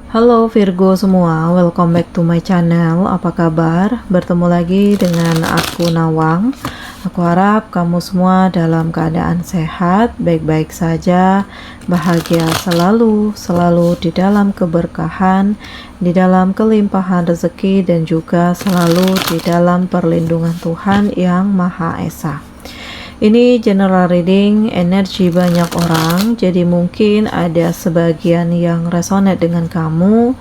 Halo Virgo semua, welcome back to my channel. Apa kabar? Bertemu lagi dengan aku Nawang. Aku harap kamu semua dalam keadaan sehat, baik-baik saja, bahagia selalu di dalam keberkahan, di dalam kelimpahan rezeki, dan juga selalu di dalam perlindungan Tuhan yang Maha Esa. Ini general reading energi banyak orang, jadi mungkin ada sebagian yang resonate dengan kamu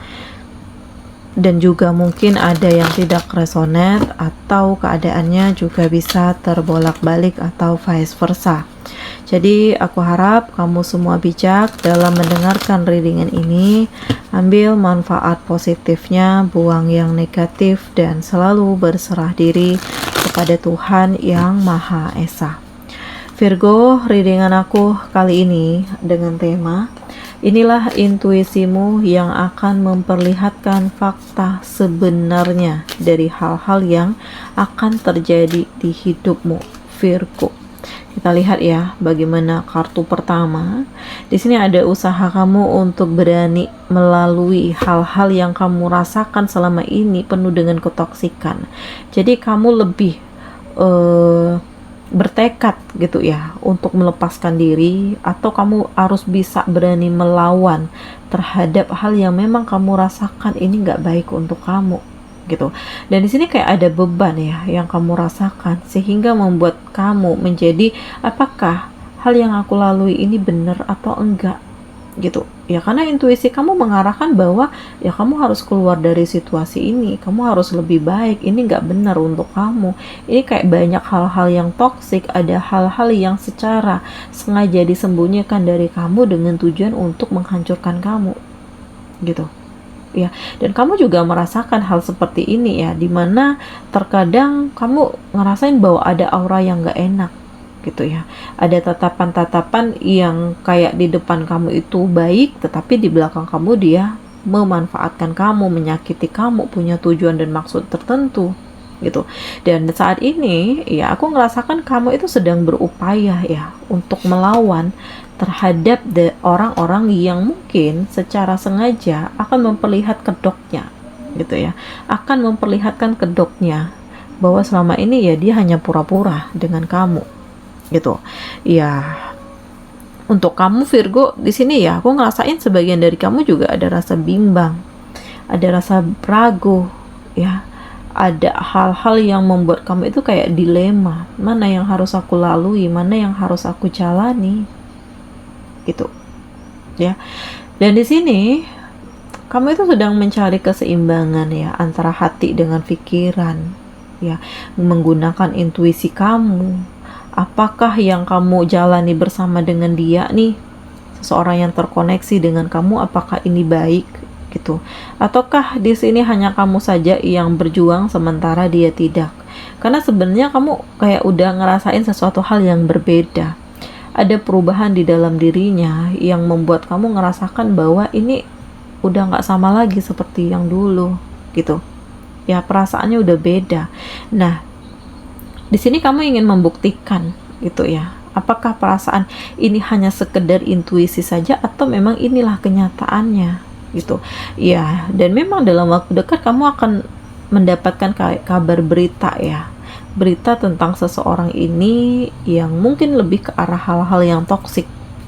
dan juga mungkin ada yang tidak resonate, atau keadaannya juga bisa terbolak-balik atau vice versa. Jadi aku harap kamu semua bijak dalam mendengarkan readingan ini, ambil manfaat positifnya, buang yang negatif, dan selalu berserah diri kepada Tuhan yang Maha Esa. Virgo, readingan aku kali ini dengan tema inilah intuisimu yang akan memperlihatkan fakta sebenarnya dari hal-hal yang akan terjadi di hidupmu, Virgo. Kita lihat ya bagaimana kartu pertama. Di sini ada usaha kamu untuk berani melalui hal-hal yang kamu rasakan selama ini penuh dengan ketoksikan. Jadi kamu lebih bertekad gitu ya untuk melepaskan diri, atau kamu harus bisa berani melawan terhadap hal yang memang kamu rasakan ini nggak baik untuk kamu gitu. Dan di sini kayak ada beban ya yang kamu rasakan sehingga membuat kamu menjadi apakah hal yang aku lalui ini benar atau enggak gitu ya, karena intuisi kamu mengarahkan bahwa ya kamu harus keluar dari situasi ini, kamu harus lebih baik, ini nggak benar untuk kamu, ini kayak banyak hal-hal yang toksik, ada hal-hal yang secara sengaja disembunyikan dari kamu dengan tujuan untuk menghancurkan kamu gitu ya. Dan kamu juga merasakan hal seperti ini ya, dimana terkadang kamu ngerasain bahwa ada aura yang nggak enak gitu ya, ada tatapan-tatapan yang kayak di depan kamu itu baik, tetapi di belakang kamu dia memanfaatkan kamu, menyakiti kamu, punya tujuan dan maksud tertentu gitu. Dan saat ini ya aku ngerasakan kamu itu sedang berupaya ya untuk melawan terhadap orang-orang yang mungkin secara sengaja akan memperlihat kedoknya gitu ya, akan memperlihatkan kedoknya bahwa selama ini ya dia hanya pura-pura dengan kamu gitu ya. Untuk kamu Virgo di sini ya aku ngerasain sebagian dari kamu juga ada rasa bimbang, ada rasa ragu ya, ada hal-hal yang membuat kamu itu kayak dilema, mana yang harus aku lalui, mana yang harus aku jalani gitu ya. Dan di sini kamu itu sedang mencari keseimbangan ya antara hati dengan pikiran ya, menggunakan intuisi kamu. Apakah yang kamu jalani bersama dengan dia nih, seseorang yang terkoneksi dengan kamu, apakah ini baik gitu, ataukah di sini hanya kamu saja yang berjuang sementara dia tidak? Karena sebenarnya kamu kayak udah ngerasain sesuatu hal yang berbeda, ada perubahan di dalam dirinya yang membuat kamu ngerasakan bahwa ini udah nggak sama lagi seperti yang dulu gitu ya, perasaannya udah beda. Nah, di sini kamu ingin membuktikan gitu ya, apakah perasaan ini hanya sekedar intuisi saja atau memang inilah kenyataannya gitu ya. Dan memang dalam waktu dekat kamu akan mendapatkan kabar berita ya, berita tentang seseorang ini yang mungkin lebih ke arah hal-hal yang toksik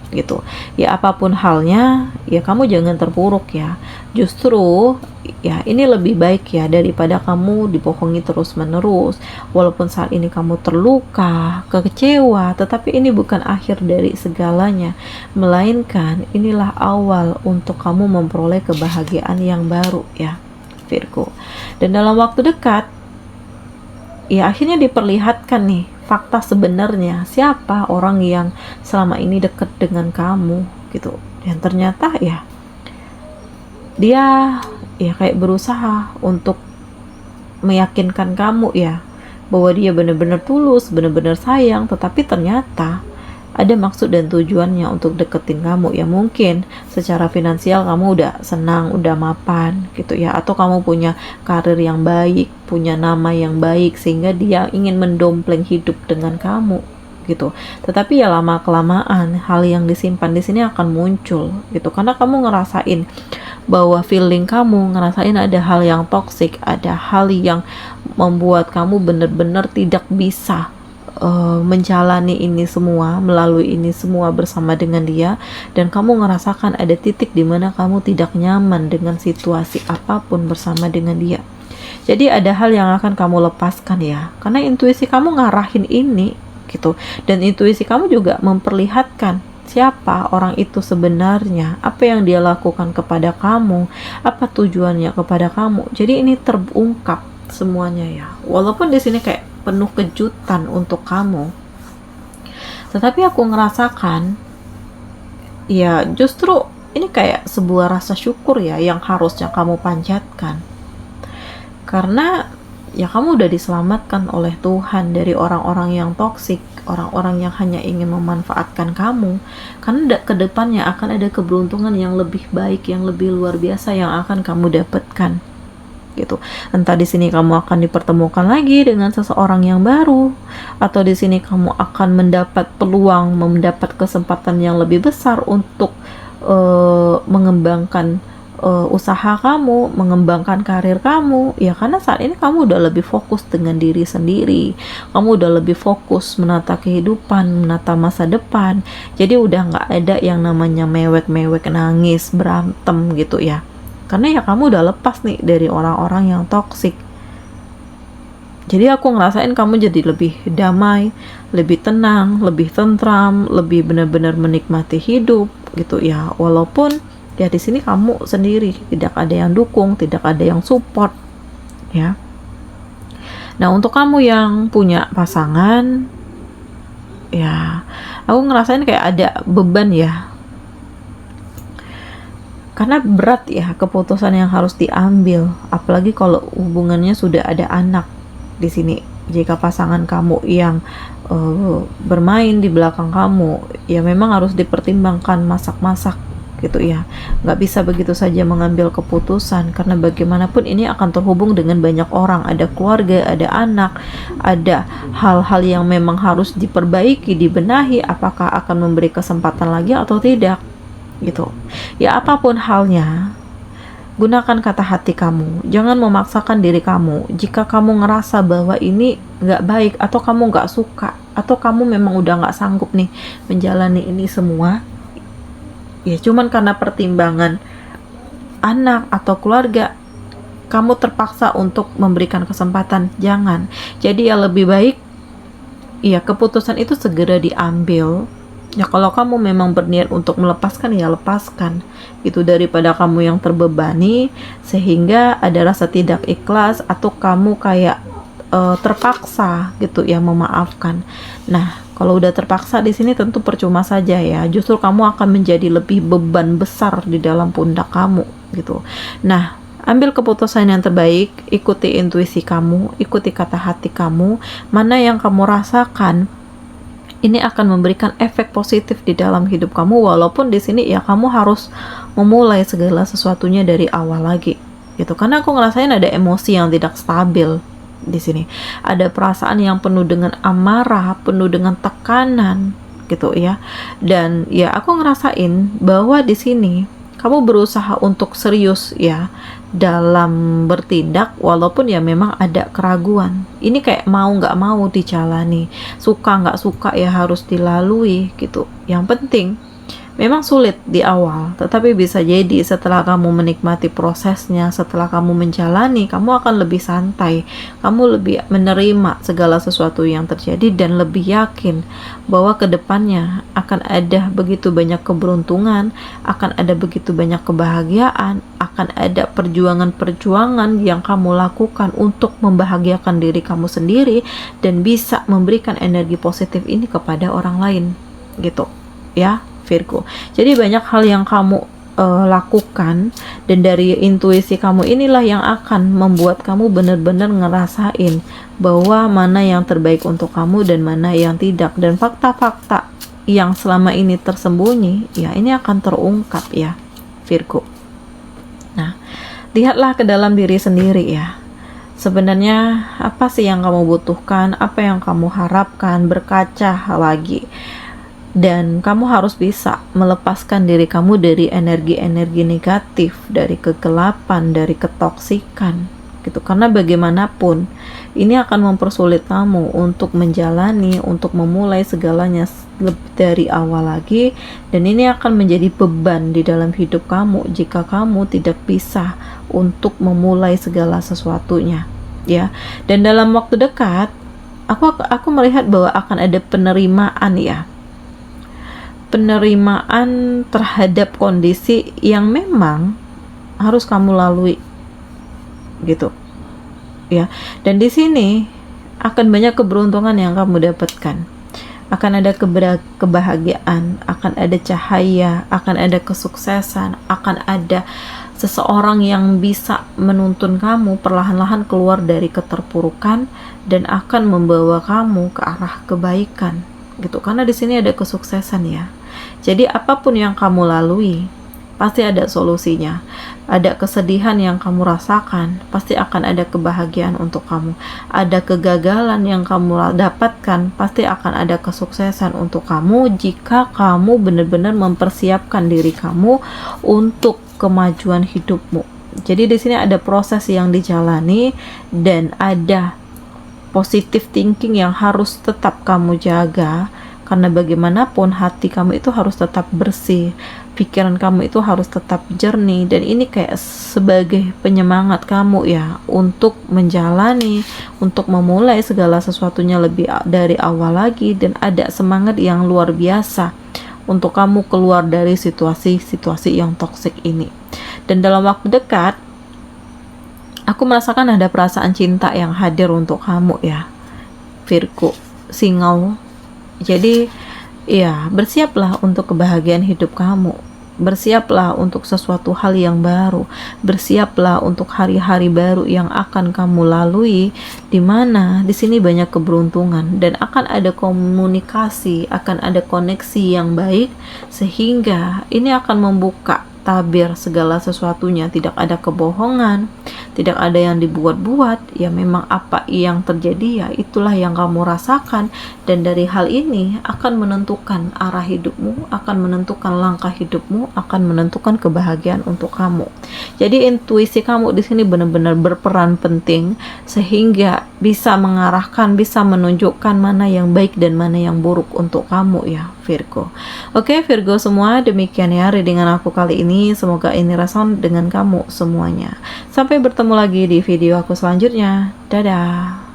gitu ya. Apapun halnya ya kamu jangan terpuruk ya, justru ya ini lebih baik ya daripada kamu dibohongi terus menerus. Walaupun saat ini kamu terluka, kecewa, tetapi ini bukan akhir dari segalanya, melainkan inilah awal untuk kamu memperoleh kebahagiaan yang baru ya Virgo. Dan dalam waktu dekat ya akhirnya diperlihatkan nih fakta sebenarnya, siapa orang yang selama ini dekat dengan kamu gitu. Dan ternyata ya dia ya kayak berusaha untuk meyakinkan kamu ya bahwa dia benar-benar tulus, benar-benar sayang, tetapi ternyata ada maksud dan tujuannya untuk deketin kamu ya. Mungkin secara finansial kamu udah senang, udah mapan gitu ya, atau kamu punya karir yang baik, punya nama yang baik, sehingga dia ingin mendompleng hidup dengan kamu gitu. Tetapi ya lama kelamaan hal yang disimpan di sini akan muncul gitu, karena kamu ngerasain bahwa feeling kamu ngerasain ada hal yang toksik, ada hal yang membuat kamu benar-benar tidak bisa menjalani ini semua, melalui ini semua bersama dengan dia, dan kamu ngerasakan ada titik di mana kamu tidak nyaman dengan situasi apapun bersama dengan dia. Jadi ada hal yang akan kamu lepaskan ya, karena intuisi kamu ngarahin ini gitu, dan intuisi kamu juga memperlihatkan siapa orang itu sebenarnya, apa yang dia lakukan kepada kamu, apa tujuannya kepada kamu. Jadi ini terungkap semuanya ya, walaupun di sini kayak penuh kejutan untuk kamu, tetapi aku ngerasakan ya justru ini kayak sebuah rasa syukur ya yang harusnya kamu panjatkan, karena ya kamu udah diselamatkan oleh Tuhan dari orang-orang yang toksik, orang-orang yang hanya ingin memanfaatkan kamu, karena kedepannya akan ada keberuntungan yang lebih baik, yang lebih luar biasa yang akan kamu dapatkan gitu. Entah di sini kamu akan dipertemukan lagi dengan seseorang yang baru, atau di sini kamu akan mendapat peluang, mendapat kesempatan yang lebih besar untuk mengembangkan usaha kamu, mengembangkan karir kamu ya, karena saat ini kamu udah lebih fokus dengan diri sendiri, kamu udah lebih fokus menata kehidupan, menata masa depan. Jadi udah nggak ada yang namanya mewek-mewek, nangis, berantem gitu ya, karena ya kamu udah lepas nih dari orang-orang yang toksik. Jadi aku ngerasain kamu jadi lebih damai, lebih tenang, lebih tentram, lebih benar-benar menikmati hidup gitu ya. Walaupun ya di sini kamu sendiri, tidak ada yang dukung, tidak ada yang support ya. Nah, untuk kamu yang punya pasangan ya, aku ngerasain kayak ada beban ya, karena berat ya keputusan yang harus diambil, apalagi kalau hubungannya sudah ada anak di sini. Jika pasangan kamu yang bermain di belakang kamu, ya memang harus dipertimbangkan masak-masak gitu ya. Nggak bisa begitu saja mengambil keputusan, karena bagaimanapun ini akan terhubung dengan banyak orang, ada keluarga, ada anak, ada hal-hal yang memang harus diperbaiki, dibenahi, apakah akan memberi kesempatan lagi atau tidak gitu ya. Apapun halnya, gunakan kata hati kamu, jangan memaksakan diri kamu. Jika kamu ngerasa bahwa ini nggak baik, atau kamu nggak suka, atau kamu memang udah nggak sanggup nih menjalani ini semua ya, cuman karena pertimbangan anak atau keluarga, kamu terpaksa untuk memberikan kesempatan, jangan. Jadi ya lebih baik ya keputusan itu segera diambil. Ya kalau kamu memang berniat untuk melepaskan, ya lepaskan itu, daripada kamu yang terbebani sehingga ada rasa tidak ikhlas, atau kamu kayak terpaksa gitu ya memaafkan. Nah, kalau udah terpaksa di sini tentu percuma saja ya, justru kamu akan menjadi lebih beban besar di dalam pundak kamu gitu. Nah, ambil keputusan yang terbaik, ikuti intuisi kamu, ikuti kata hati kamu, mana yang kamu rasakan ini akan memberikan efek positif di dalam hidup kamu. Walaupun di sini ya kamu harus memulai segala sesuatunya dari awal lagi gitu, karena aku ngerasain ada emosi yang tidak stabil di sini, ada perasaan yang penuh dengan amarah, penuh dengan tekanan gitu ya. Dan ya aku ngerasain bahwa di sini kamu berusaha untuk serius ya dalam bertindak, walaupun ya memang ada keraguan. Ini kayak mau nggak mau dijalani, suka nggak suka ya harus dilalui gitu. Yang penting memang sulit di awal, tetapi bisa jadi setelah kamu menikmati prosesnya, setelah kamu menjalani, kamu akan lebih santai, kamu lebih menerima segala sesuatu yang terjadi, dan lebih yakin bahwa kedepannya akan ada begitu banyak keberuntungan, akan ada begitu banyak kebahagiaan, akan ada perjuangan-perjuangan yang kamu lakukan untuk membahagiakan diri kamu sendiri, dan bisa memberikan energi positif ini kepada orang lain gitu ya Virgo. Jadi banyak hal yang kamu lakukan, dan dari intuisi kamu inilah yang akan membuat kamu benar-benar ngerasain bahwa mana yang terbaik untuk kamu dan mana yang tidak, dan fakta-fakta yang selama ini tersembunyi ya ini akan terungkap ya Virgo. Nah, lihatlah ke dalam diri sendiri ya. Sebenarnya apa sih yang kamu butuhkan, apa yang kamu harapkan, berkaca lagi. Dan kamu harus bisa melepaskan diri kamu dari energi-energi negatif, dari kegelapan, dari ketoksikan gitu. Karena bagaimanapun ini akan mempersulit kamu untuk menjalani, untuk memulai segalanya lebih dari awal lagi, dan ini akan menjadi beban di dalam hidup kamu jika kamu tidak bisa untuk memulai segala sesuatunya, ya. Dan dalam waktu dekat aku melihat bahwa akan ada penerimaan, ya, penerimaan terhadap kondisi yang memang harus kamu lalui gitu, ya. Dan di sini akan banyak keberuntungan yang kamu dapatkan, akan ada kebahagiaan, akan ada cahaya, akan ada kesuksesan, akan ada seseorang yang bisa menuntun kamu perlahan-lahan keluar dari keterpurukan dan akan membawa kamu ke arah kebaikan gitu. Karena di sini ada kesuksesan, ya. Jadi apapun yang kamu lalui pasti ada solusinya. Ada kesedihan yang kamu rasakan, pasti akan ada kebahagiaan untuk kamu. Ada kegagalan yang kamu dapatkan, pasti akan ada kesuksesan untuk kamu jika kamu benar-benar mempersiapkan diri kamu untuk kemajuan hidupmu. Jadi di sini ada proses yang dijalani dan ada positive thinking yang harus tetap kamu jaga. Karena bagaimanapun hati kamu itu harus tetap bersih, pikiran kamu itu harus tetap jernih, dan ini kayak sebagai penyemangat kamu, ya, untuk menjalani, untuk memulai segala sesuatunya lebih dari awal lagi, dan ada semangat yang luar biasa untuk kamu keluar dari situasi-situasi yang toksik ini. Dan dalam waktu dekat aku merasakan ada perasaan cinta yang hadir untuk kamu, ya, Virgo, Singa. Jadi ya, bersiaplah untuk kebahagiaan hidup kamu. Bersiaplah untuk sesuatu hal yang baru. Bersiaplah untuk hari-hari baru yang akan kamu lalui, di mana di sini banyak keberuntungan dan akan ada komunikasi, akan ada koneksi yang baik, sehingga ini akan membuka tabir segala sesuatunya. Tidak ada kebohongan, tidak ada yang dibuat-buat, ya memang apa yang terjadi ya itulah yang kamu rasakan, dan dari hal ini akan menentukan arah hidupmu, akan menentukan langkah hidupmu, akan menentukan kebahagiaan untuk kamu. Jadi intuisi kamu di sini benar-benar berperan penting sehingga bisa mengarahkan, bisa menunjukkan mana yang baik dan mana yang buruk untuk kamu, ya, Virgo. Oke, Virgo semua, demikian ya readingan aku kali ini. Semoga ini reson dengan kamu semuanya. Sampai bertemu lagi di video aku selanjutnya. Dadah.